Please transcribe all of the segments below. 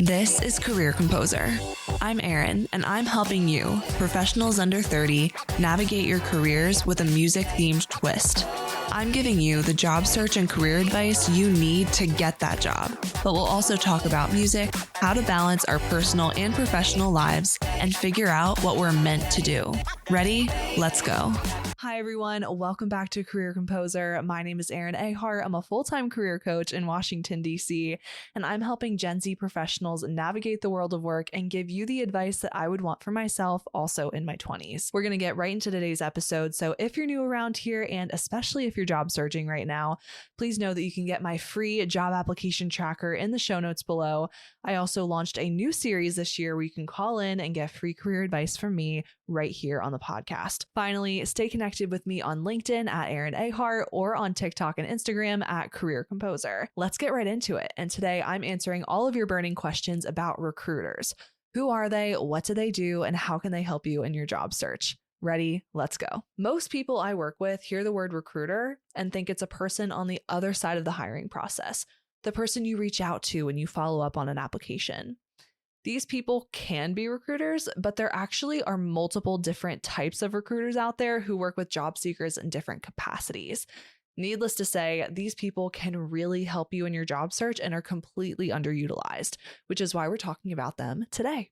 This is Career Composer. I'm Erin, and I'm helping you, professionals under 30, navigate your careers with a music-themed twist. I'm giving you the job search and career advice you need to get that job, but we'll also talk about music, how to balance our personal and professional lives, and figure out what we're meant to do. Ready? Let's go. Hi, everyone. Welcome back to Career Composer. My name is Erin Ahart. I'm a full-time career coach in Washington, D.C., and I'm helping Gen Z professionals navigate the world of work and give you the advice that I would want for myself also in my 20s. We're going to get right into today's episode, so if you're new around here, and especially if you're job searching right now, please know that you can get my free job application tracker in the show notes below. I also launched a new series this year where you can call in and get free career advice from me right here on the podcast. Finally, stay connected with me on LinkedIn at Erin Ahart or on TikTok and Instagram at Career Composer. Let's get right into it. And today I'm answering all of your burning questions about recruiters. Who are they? What do they do? And how can they help you in your job search? Ready? Let's go. Most people I work with hear the word recruiter and think it's a person on the other side of the hiring process, the person you reach out to when you follow up on an application. These people can be recruiters, but there actually are multiple different types of recruiters out there who work with job seekers in different capacities. Needless to say, these people can really help you in your job search and are completely underutilized, which is why we're talking about them today.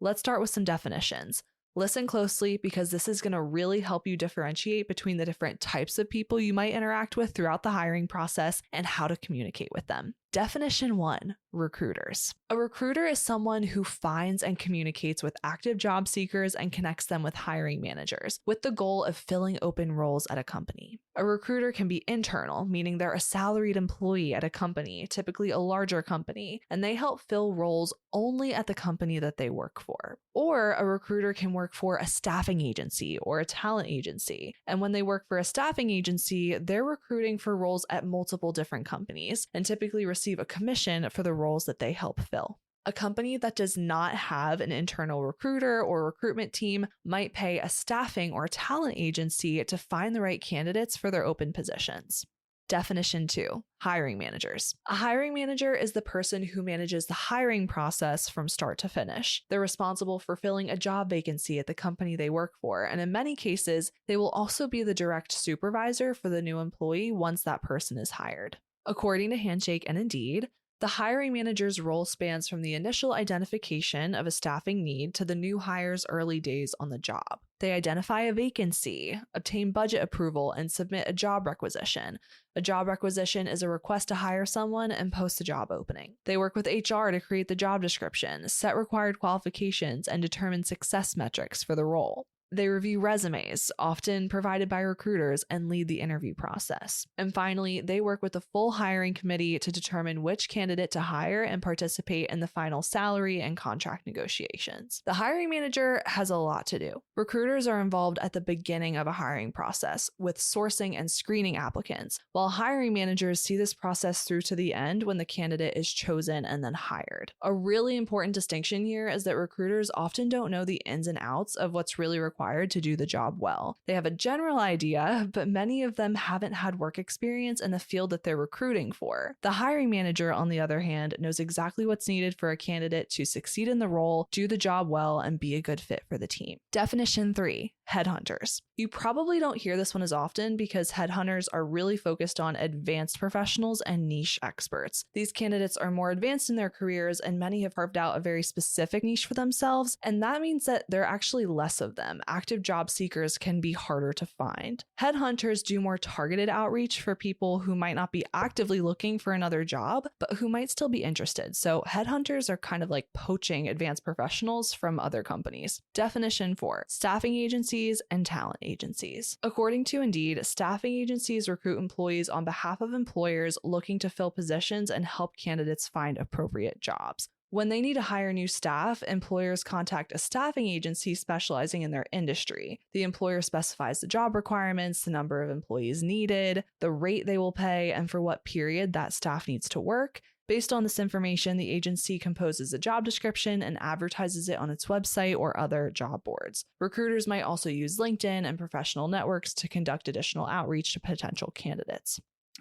Let's start with some definitions. Listen closely because this is going to really help you differentiate between the different types of people you might interact with throughout the hiring process and how to communicate with them. Definition 1, recruiters. A recruiter is someone who finds and communicates with active job seekers and connects them with hiring managers with the goal of filling open roles at a company. A recruiter can be internal, meaning they're a salaried employee at a company, typically a larger company, and they help fill roles only at the company that they work for. Or a recruiter can work for a staffing agency or a talent agency. And when they work for a staffing agency, they're recruiting for roles at multiple different companies and typically receive a commission for the roles that they help fill. A company that does not have an internal recruiter or recruitment team might pay a staffing or talent agency to find the right candidates for their open positions. Definition 2, hiring managers. A hiring manager is the person who manages the hiring process from start to finish. They're responsible for filling a job vacancy at the company they work for, and in many cases, they will also be the direct supervisor for the new employee once that person is hired. According to Handshake and Indeed, the hiring manager's role spans from the initial identification of a staffing need to the new hire's early days on the job. They identify a vacancy, obtain budget approval, and submit a job requisition. A job requisition is a request to hire someone and post a job opening. They work with HR to create the job description, set required qualifications, and determine success metrics for the role. They review resumes, often provided by recruiters, and lead the interview process. And finally, they work with the full hiring committee to determine which candidate to hire and participate in the final salary and contract negotiations. The hiring manager has a lot to do. Recruiters are involved at the beginning of a hiring process with sourcing and screening applicants, while hiring managers see this process through to the end when the candidate is chosen and then hired. A really important distinction here is that recruiters often don't know the ins and outs of what's really required to do the job well. They have a general idea, but many of them haven't had work experience in the field that they're recruiting for. The hiring manager, on the other hand, knows exactly what's needed for a candidate to succeed in the role, do the job well, and be a good fit for the team. Definition 3, headhunters. You probably don't hear this one as often because headhunters are really focused on advanced professionals and niche experts. These candidates are more advanced in their careers, and many have carved out a very specific niche for themselves, and that means that there are actually less of them. Active job seekers can be harder to find. Headhunters do more targeted outreach for people who might not be actively looking for another job, but who might still be interested. So headhunters are kind of like poaching advanced professionals from other companies. Definition 4, staffing agencies and talent agencies. According to Indeed, staffing agencies recruit employees on behalf of employers looking to fill positions and help candidates find appropriate jobs. When they need to hire new staff, employers contact a staffing agency specializing in their industry. The employer specifies the job requirements, the number of employees needed, the rate they will pay, and for what period that staff needs to work. Based on this information, the agency composes a job description and advertises it on its website or other job boards. Recruiters might also use LinkedIn and professional networks to conduct additional outreach to potential candidates.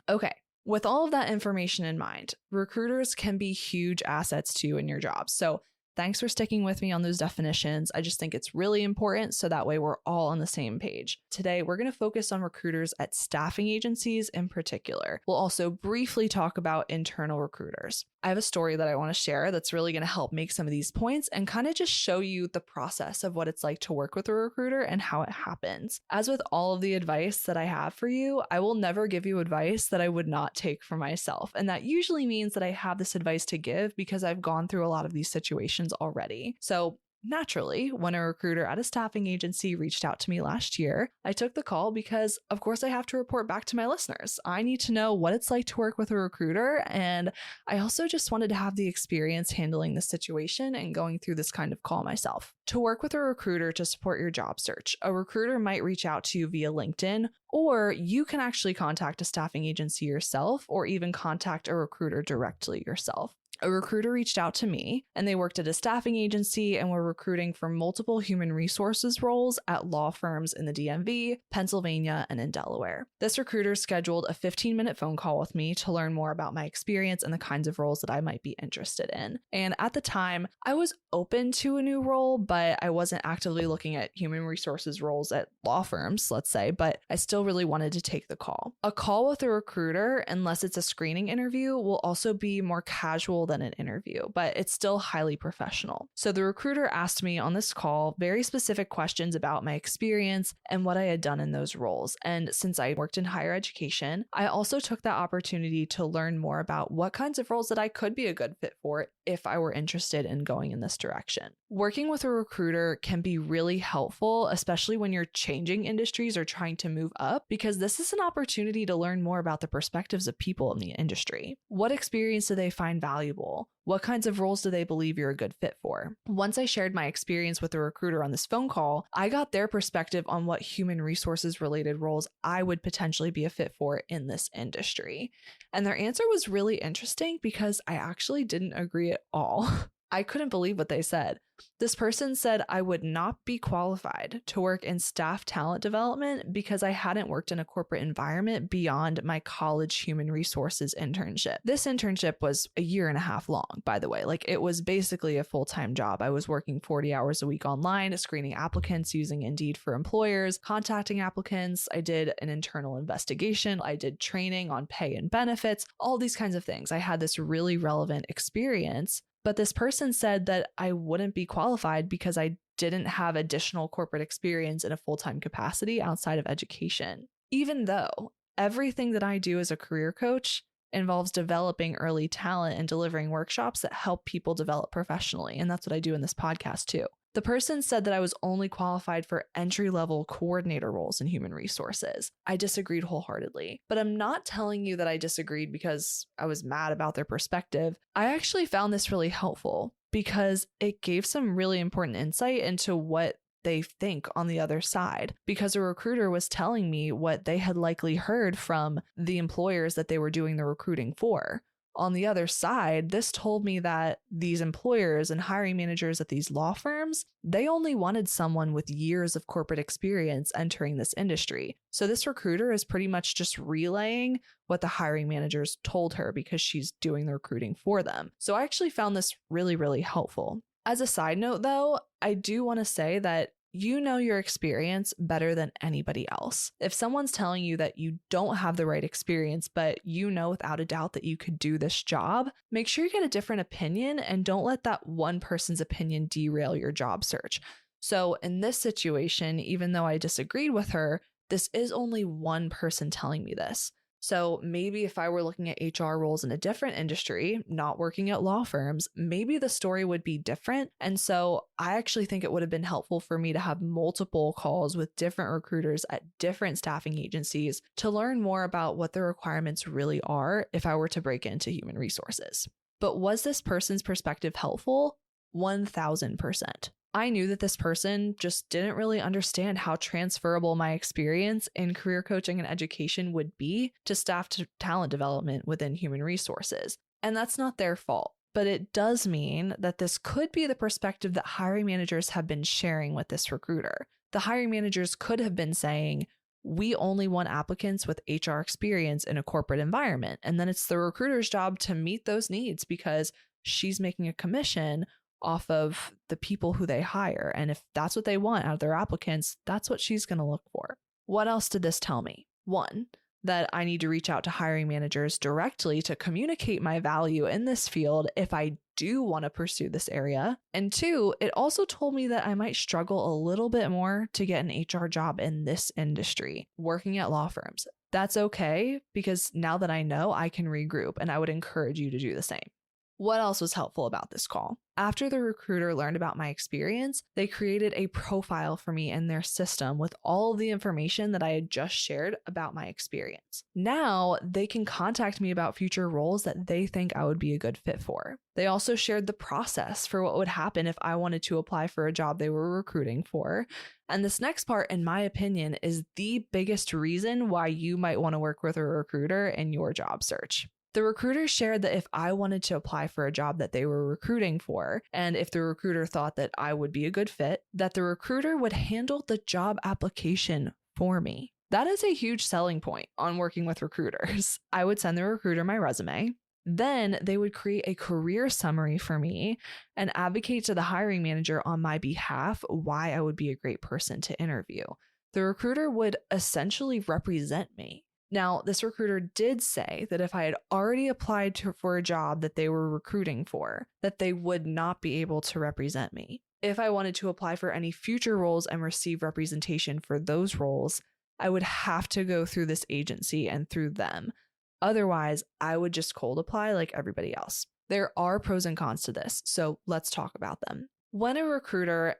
Okay, With all of that information in mind, recruiters can be huge assets to you in your job. So thanks for sticking with me on those definitions. I just think it's really important so that way we're all on the same page. Today, we're going to focus on recruiters at staffing agencies in particular. We'll also briefly talk about internal recruiters. I have a story that I want to share that's really going to help make some of these points and kind of just show you the process of what it's like to work with a recruiter and how it happens. As with all of the advice that I have for you, I will never give you advice that I would not take for myself. And that usually means that I have this advice to give because I've gone through a lot of these situations already. So naturally, when a recruiter at a staffing agency reached out to me last year, I took the call because, of course, I have to report back to my listeners. I need to know what it's like to work with a recruiter, and I also just wanted to have the experience handling this situation and going through this kind of call myself. To work with a recruiter to support your job search, a recruiter might reach out to you via LinkedIn, or you can actually contact a staffing agency yourself, or even contact a recruiter directly yourself. A recruiter reached out to me and they worked at a staffing agency and were recruiting for multiple human resources roles at law firms in the DMV, Pennsylvania, and in Delaware. This recruiter scheduled a 15-minute phone call with me to learn more about my experience and the kinds of roles that I might be interested in. And at the time, I was open to a new role, but I wasn't actively looking at human resources roles at law firms, let's say, but I still really wanted to take the call. A call with a recruiter, unless it's a screening interview, will also be more casual than an interview, but it's still highly professional. So the recruiter asked me on this call very specific questions about my experience and what I had done in those roles. And since I worked in higher education, I also took that opportunity to learn more about what kinds of roles that I could be a good fit for if I were interested in going in this direction. Working with a recruiter can be really helpful, especially when you're changing industries or trying to move up, because this is an opportunity to learn more about the perspectives of people in the industry. What experience do they find valuable? What kinds of roles do they believe you're a good fit for? Once I shared my experience with a recruiter on this phone call, I got their perspective on what human resources related roles I would potentially be a fit for in this industry. And their answer was really interesting because I actually didn't agree at all. I couldn't believe what they said. This person said I would not be qualified to work in staff talent development because I hadn't worked in a corporate environment beyond my college human resources internship. This internship was a year and a half long, by the way. Like, it was basically a full-time job. I was working 40 hours a week online, screening applicants using Indeed for employers, contacting applicants. I did an internal investigation. I did training on pay and benefits, all these kinds of things. I had this really relevant experience. But this person said that I wouldn't be qualified because I didn't have additional corporate experience in a full-time capacity outside of education. Even though everything that I do as a career coach involves developing early talent and delivering workshops that help people develop professionally. And that's what I do in this podcast too. The person said that I was only qualified for entry-level coordinator roles in human resources. I disagreed wholeheartedly, but I'm not telling you that I disagreed because I was mad about their perspective. I actually found this really helpful because it gave some really important insight into what they think on the other side, because a recruiter was telling me what they had likely heard from the employers that they were doing the recruiting for. On the other side, this told me that these employers and hiring managers at these law firms, they only wanted someone with years of corporate experience entering this industry. So this recruiter is pretty much just relaying what the hiring managers told her because she's doing the recruiting for them. So I actually found this really, really helpful. As a side note, though, I do want to say that you know your experience better than anybody else. If someone's telling you that you don't have the right experience, but you know without a doubt that you could do this job, make sure you get a different opinion and don't let that one person's opinion derail your job search. So in this situation, even though I disagreed with her, this is only one person telling me this. So maybe if I were looking at HR roles in a different industry, not working at law firms, maybe the story would be different. And so I actually think it would have been helpful for me to have multiple calls with different recruiters at different staffing agencies to learn more about what the requirements really are if I were to break into human resources. But was this person's perspective helpful? 1000%. I knew that this person just didn't really understand how transferable my experience in career coaching and education would be to staff talent development within human resources. And that's not their fault, but it does mean that this could be the perspective that hiring managers have been sharing with this recruiter. The hiring managers could have been saying, we only want applicants with HR experience in a corporate environment. And then it's the recruiter's job to meet those needs because she's making a commission off of the people who they hire. And if that's what they want out of their applicants, that's what she's going to look for. What else did this tell me? One, that I need to reach out to hiring managers directly to communicate my value in this field if I do want to pursue this area. And two, it also told me that I might struggle a little bit more to get an HR job in this industry, working at law firms. That's okay, because now that I know, I can regroup, and I would encourage you to do the same. What else was helpful about this call? After the recruiter learned about my experience, they created a profile for me in their system with all of the information that I had just shared about my experience. Now they can contact me about future roles that they think I would be a good fit for. They also shared the process for what would happen if I wanted to apply for a job they were recruiting for. And this next part, in my opinion, is the biggest reason why you might want to work with a recruiter in your job search. The recruiter shared that if I wanted to apply for a job that they were recruiting for, and if the recruiter thought that I would be a good fit, that the recruiter would handle the job application for me. That is a huge selling point on working with recruiters. I would send the recruiter my resume. Then they would create a career summary for me and advocate to the hiring manager on my behalf why I would be a great person to interview. The recruiter would essentially represent me. Now, this recruiter did say that if I had already applied for a job that they were recruiting for, that they would not be able to represent me. If I wanted to apply for any future roles and receive representation for those roles, I would have to go through this agency and through them. Otherwise, I would just cold apply like everybody else. There are pros and cons to this, so let's talk about them. When a recruiter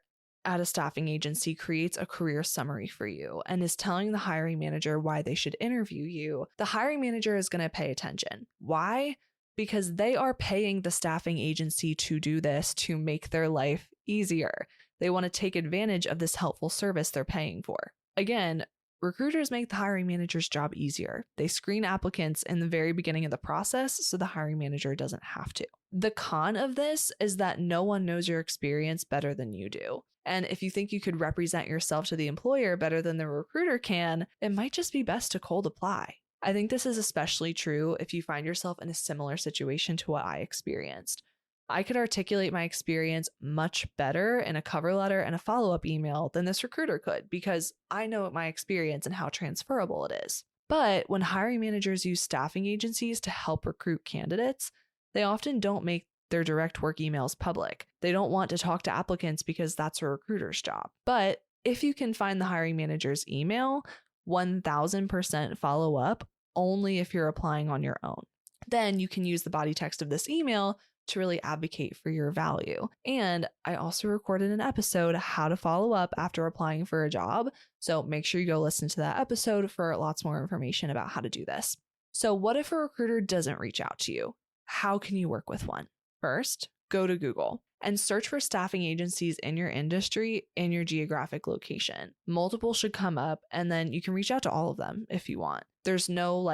at a staffing agency creates a career summary for you and is telling the hiring manager why they should interview you, the hiring manager is going to pay attention. Why? Because they are paying the staffing agency to do this to make their life easier. They want to take advantage of this helpful service they're paying for. Again, recruiters make the hiring manager's job easier. They screen applicants in the very beginning of the process so the hiring manager doesn't have to. The con of this is that no one knows your experience better than you do. And if you think you could represent yourself to the employer better than the recruiter can, it might just be best to cold apply. I think this is especially true if you find yourself in a similar situation to what I experienced. I could articulate my experience much better in a cover letter and a follow-up email than this recruiter could because I know my experience and how transferable it is. But when hiring managers use staffing agencies to help recruit candidates, they often don't make their direct work emails public. They don't want to talk to applicants because that's a recruiter's job. But if you can find the hiring manager's email, 1000% follow up only if you're applying on your own. Then you can use the body text of this email to really advocate for your value. And I also recorded an episode, how to follow up after applying for a job. So make sure you go listen to that episode for lots more information about how to do this. So what if a recruiter doesn't reach out to you? How can you work with one? First, go to Google and search for staffing agencies in your industry in your geographic location. Multiple should come up, and then you can reach out to all of them if you want. There's no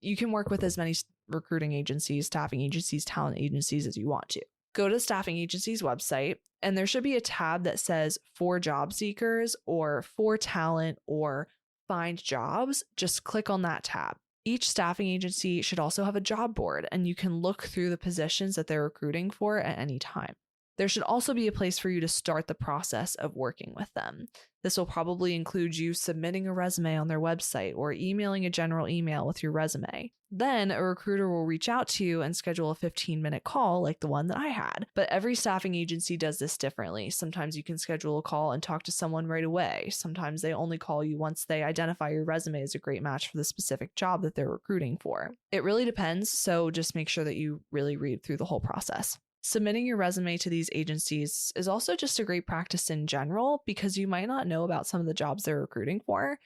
you can work with as many recruiting agencies, staffing agencies, talent agencies as you want to. Go to the staffing agency's website, and there should be a tab that says for job seekers or for talent or find jobs. Just click on that tab. Each staffing agency should also have a job board, and you can look through the positions that they're recruiting for at any time. There should also be a place for you to start the process of working with them. This will probably include you submitting a resume on their website or emailing a general email with your resume. Then a recruiter will reach out to you and schedule a 15-minute call like the one that I had. But every staffing agency does this differently. Sometimes you can schedule a call and talk to someone right away. Sometimes they only call you once they identify your resume as a great match for the specific job that they're recruiting for. It really depends, so just make sure that you really read through the whole process. Submitting your resume to these agencies is also just a great practice in general because you might not know about some of the jobs they're recruiting for,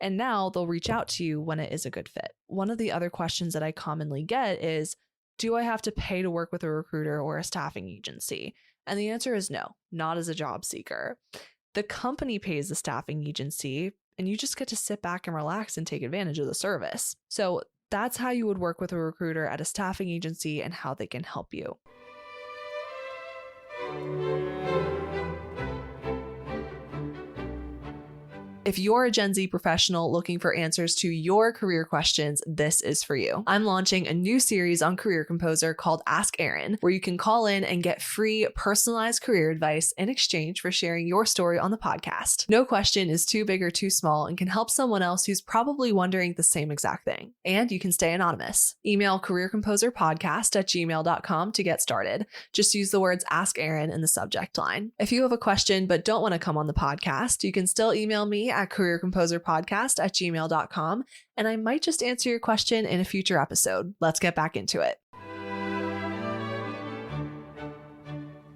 and now they'll reach out to you when it is a good fit. One of the other questions that I commonly get is, do I have to pay to work with a recruiter or a staffing agency? And the answer is no, not as a job seeker. The company pays the staffing agency, and you just get to sit back and relax and take advantage of the service. So that's how you would work with a recruiter at a staffing agency and how they can help you. If you're a Gen Z professional looking for answers to your career questions, this is for you. I'm launching a new series on Career Composer called Ask Erin, where you can call in and get free personalized career advice in exchange for sharing your story on the podcast. No question is too big or too small and can help someone else who's probably wondering the same exact thing. And you can stay anonymous. Email careercomposerpodcast@gmail.com to get started. Just use the words Ask Erin in the subject line. If you have a question but don't want to come on the podcast, you can still email me at careercomposerpodcast@gmail.com, and I might just answer your question in a future episode. Let's get back into it.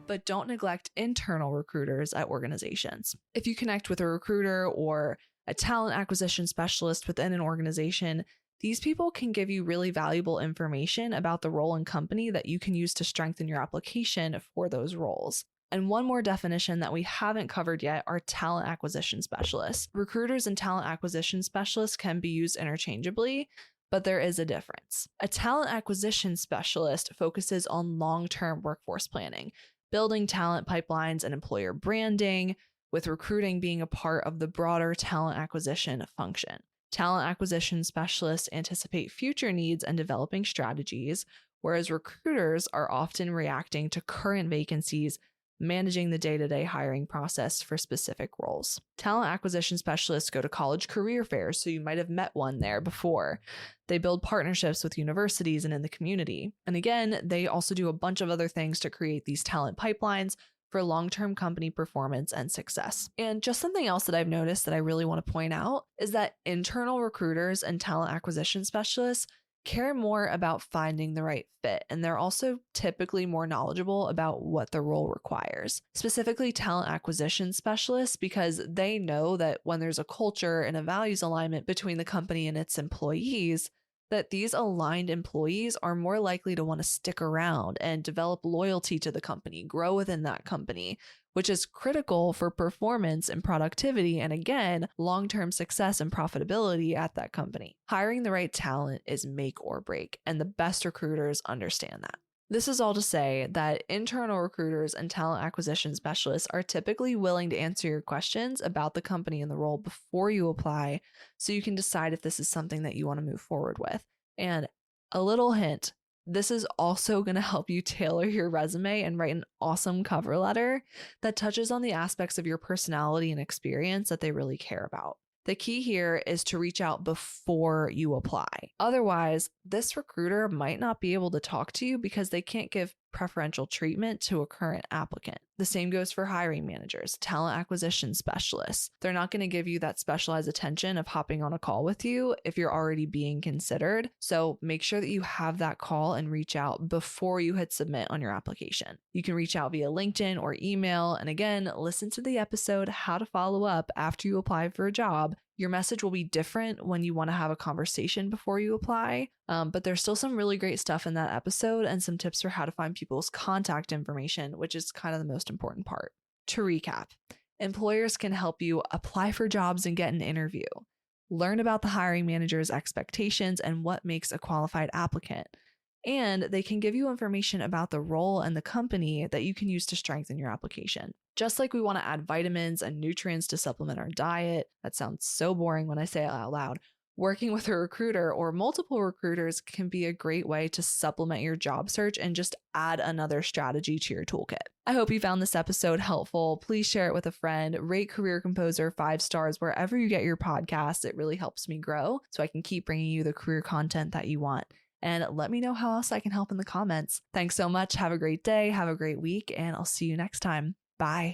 But don't neglect internal recruiters at organizations. If you connect with a recruiter or a talent acquisition specialist within an organization, these people can give you really valuable information about the role and company that you can use to strengthen your application for those roles. And one more definition that we haven't covered yet are talent acquisition specialists. Recruiters and talent acquisition specialists can be used interchangeably, but there is a difference. A talent acquisition specialist focuses on long-term workforce planning, building talent pipelines and employer branding, with recruiting being a part of the broader talent acquisition function. Talent acquisition specialists anticipate future needs and developing strategies, whereas recruiters are often reacting to current vacancies, managing the day-to-day hiring process for specific roles. Talent acquisition specialists go to college career fairs, so you might have met one there before. They build partnerships with universities and in the community. And again, they also do a bunch of other things to create these talent pipelines for long-term company performance and success. And just something else that I've noticed that I really want to point out is that internal recruiters and talent acquisition specialists care more about finding the right fit, and they're also typically more knowledgeable about what the role requires. Specifically, talent acquisition specialists, because they know that when there's a culture and a values alignment between the company and its employees, that these aligned employees are more likely to want to stick around and develop loyalty to the company, grow within that company, which is critical for performance and productivity, and again, long-term success and profitability at that company. Hiring the right talent is make or break, and the best recruiters understand that. This is all to say that internal recruiters and talent acquisition specialists are typically willing to answer your questions about the company and the role before you apply, so you can decide if this is something that you want to move forward with. And a little hint, this is also going to help you tailor your resume and write an awesome cover letter that touches on the aspects of your personality and experience that they really care about. The key here is to reach out before you apply. Otherwise, this recruiter might not be able to talk to you because they can't give preferential treatment to a current applicant. The same goes for hiring managers, talent acquisition specialists. They're not going to give you that specialized attention of hopping on a call with you if you're already being considered. So make sure that you have that call and reach out before you hit submit on your application. You can reach out via LinkedIn or email. And again, listen to the episode, How to Follow Up After You Apply for a Job. Your message will be different when you want to have a conversation before you apply, but there's still some really great stuff in that episode and some tips for how to find people's contact information, which is kind of the most important part. To recap, employers can help you apply for jobs and get an interview, learn about the hiring manager's expectations and what makes a qualified applicant, and they can give you information about the role and the company that you can use to strengthen your application. Just like we want to add vitamins and nutrients to supplement our diet, that sounds so boring when I say it out loud, working with a recruiter or multiple recruiters can be a great way to supplement your job search and just add another strategy to your toolkit. I hope you found this episode helpful. Please share it with a friend. Rate Career Composer 5 stars wherever you get your podcasts. It really helps me grow so I can keep bringing you the career content that you want. And let me know how else I can help in the comments. Thanks so much. Have a great day. Have a great week. And I'll see you next time. Bye.